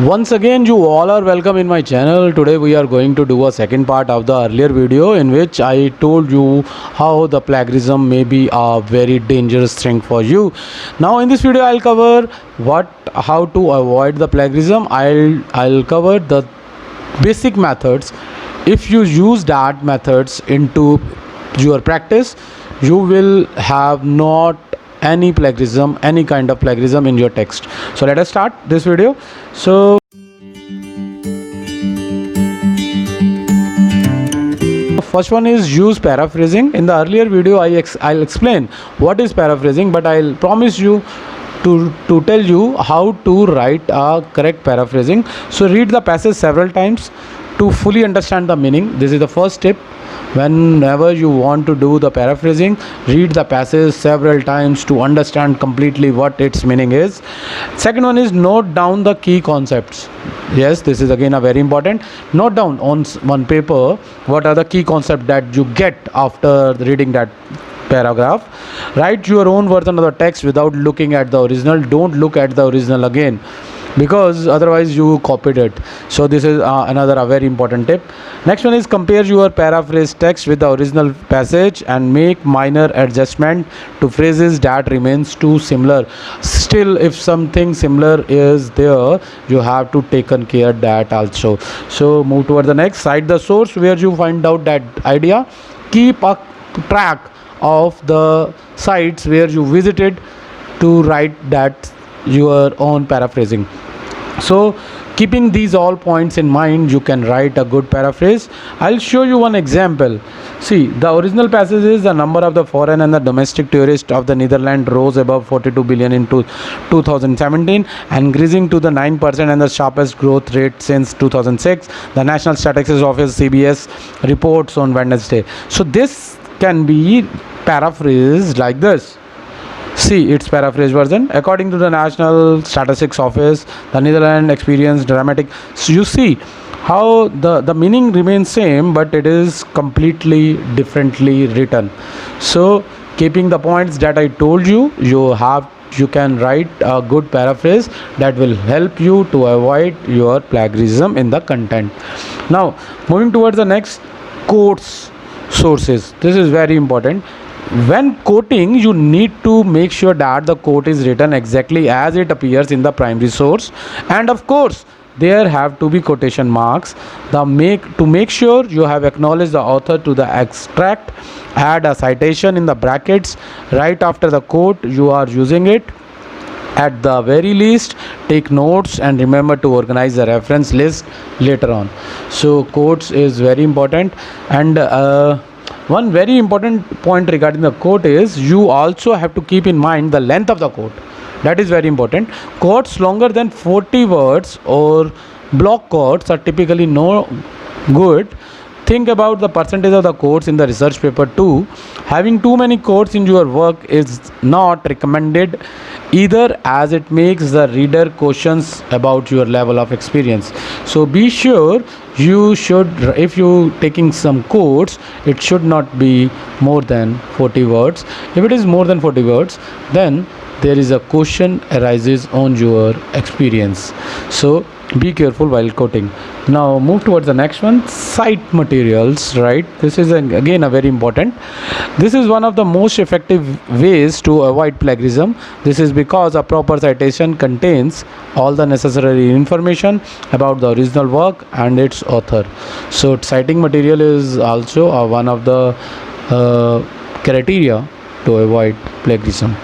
Once again, you all are welcome in my channel. Today we are going to do a second part of the earlier video in which I told you how the plagiarism may be a very dangerous thing for you. Now in this video I'll cover how to avoid the plagiarism. I'll cover the basic methods. If you use that methods into your practice, you will have not any plagiarism, any kind of plagiarism in your text. So let us start this video. So first one is use paraphrasing. In the earlier video I'll explain what is paraphrasing, but I'll promise you to tell you how to write a correct paraphrasing. So read the passage several times to fully understand the meaning. This is the first step. Whenever you want to do the paraphrasing, read the passage several times to understand completely what its meaning is. Second one is note down the key concepts. Yes, this is again a very important. Note down on one paper what are the key concepts that you get after reading that paragraph. Write your own version of the text without looking at the original. Don't look at the original again, because otherwise you copied it. So this is another very important tip. Next one is compare your paraphrase text with the original passage and make minor adjustment to phrases that remains too similar. Still, if something similar is there, you have to taken care that also. So move toward the next. Cite the source where you find out that idea. Keep a track of the sites where you visited to write that your own paraphrasing. So keeping these all points in mind, you can write a good paraphrase. I'll show you one example. See, the original passage is the number of the foreign and the domestic tourists of the Netherlands rose above 42 billion in 2017, increasing to the 9% and the sharpest growth rate since 2006. The National Statistics Office (CBS) reports on Wednesday. So this can be paraphrased like this. See its paraphrase version. According to the National Statistics Office, the Netherlands experienced dramatic. So you see how the meaning remains same, but it is completely differently written. So keeping the points that I told you, you can write a good paraphrase that will help you to avoid your plagiarism in the content. Now moving towards the next, quotes sources. This is very important. When quoting, you need to make sure that the quote is written exactly as it appears in the primary source, and of course there have to be quotation marks. To make sure you have acknowledged the author to the extract, add a citation in the brackets right after the quote you are using it. At the very least, take notes and remember to organize the reference list later on. So quotes is very important. And one very important point regarding the quote is you also have to keep in mind the length of the quote. That is very important. Quotes longer than 40 words or block quotes are typically no good. Think about the percentage of the quotes in the research paper too. Having too many quotes in your work is not recommended either, as it makes the reader questions about your level of experience. So be sure you should, if you taking some quotes, it should not be more than 40 words. If it is more than 40 words, then there is a question arises on your experience. So be careful while quoting. Now move towards the next one, cite materials. Right, this is again a very important. This is one of the most effective ways to avoid plagiarism. This is because a proper citation contains all the necessary information about the original work and its author. So citing material is also one of the criteria to avoid plagiarism.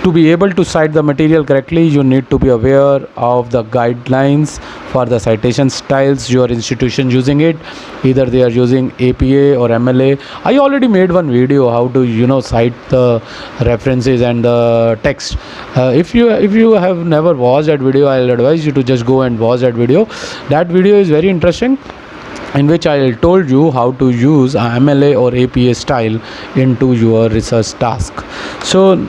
To be able to cite the material correctly, you need to be aware of the guidelines for the citation styles your institution using it. Either they are using APA or MLA. I already made one video how to cite the references and the text. If you have never watched that video, I'll advise you to just go and watch that video. That video is very interesting, in which I told you how to use a MLA or APA style into your research task. So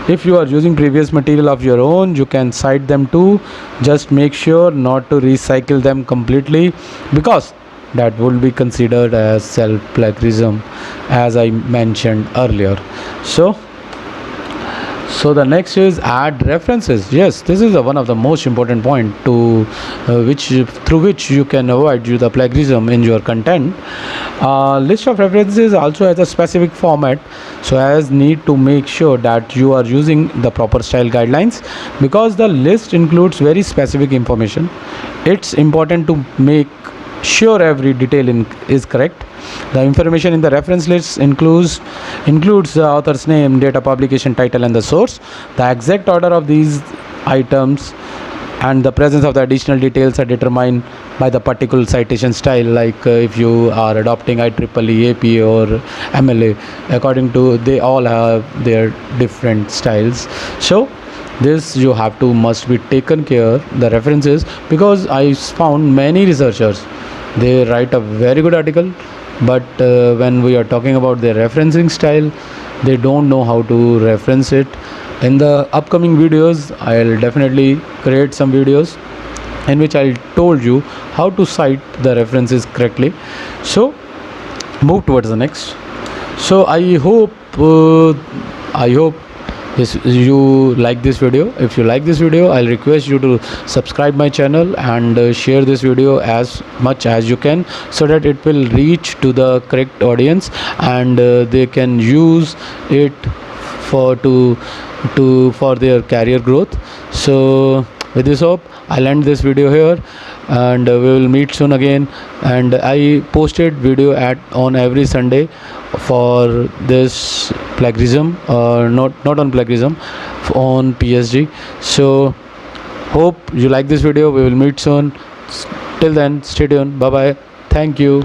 if you are using previous material of your own, you can cite them too. Just make sure not to recycle them completely, because that will be considered as self-plagiarism, as I mentioned earlier. So So the next is add references. Yes, this is one of the most important point to which through which you can avoid the plagiarism in your content. List of references also has a specific format, so as need to make sure that you are using the proper style guidelines, because the list includes very specific information. It's important to make sure every detail is correct. The information in the reference list includes the author's name, date of publication, title, and the source. The exact order of these items and the presence of the additional details are determined by the particular citation style, like if you are adopting IEEE, APA, or MLA. According to, they all have their different styles. So this you have to must be taken care the references, because I found many researchers, they write a very good article, but when we are talking about their referencing style, they don't know how to reference it. In the upcoming videos, I'll definitely create some videos in which I'll told you how to cite the references correctly. So move towards the next. So I hope this you like this video. If you like this video, I'll request you to subscribe my channel and share this video as much as you can, so that it will reach to the correct audience and they can use it for for their career growth. So with this hope, I'll end this video here, and we will meet soon again. And I posted video on every Sunday for this plagiarism, not on plagiarism, on PSG. So hope you like this video. We will meet soon. Till then, stay tuned. Bye bye. Thank you.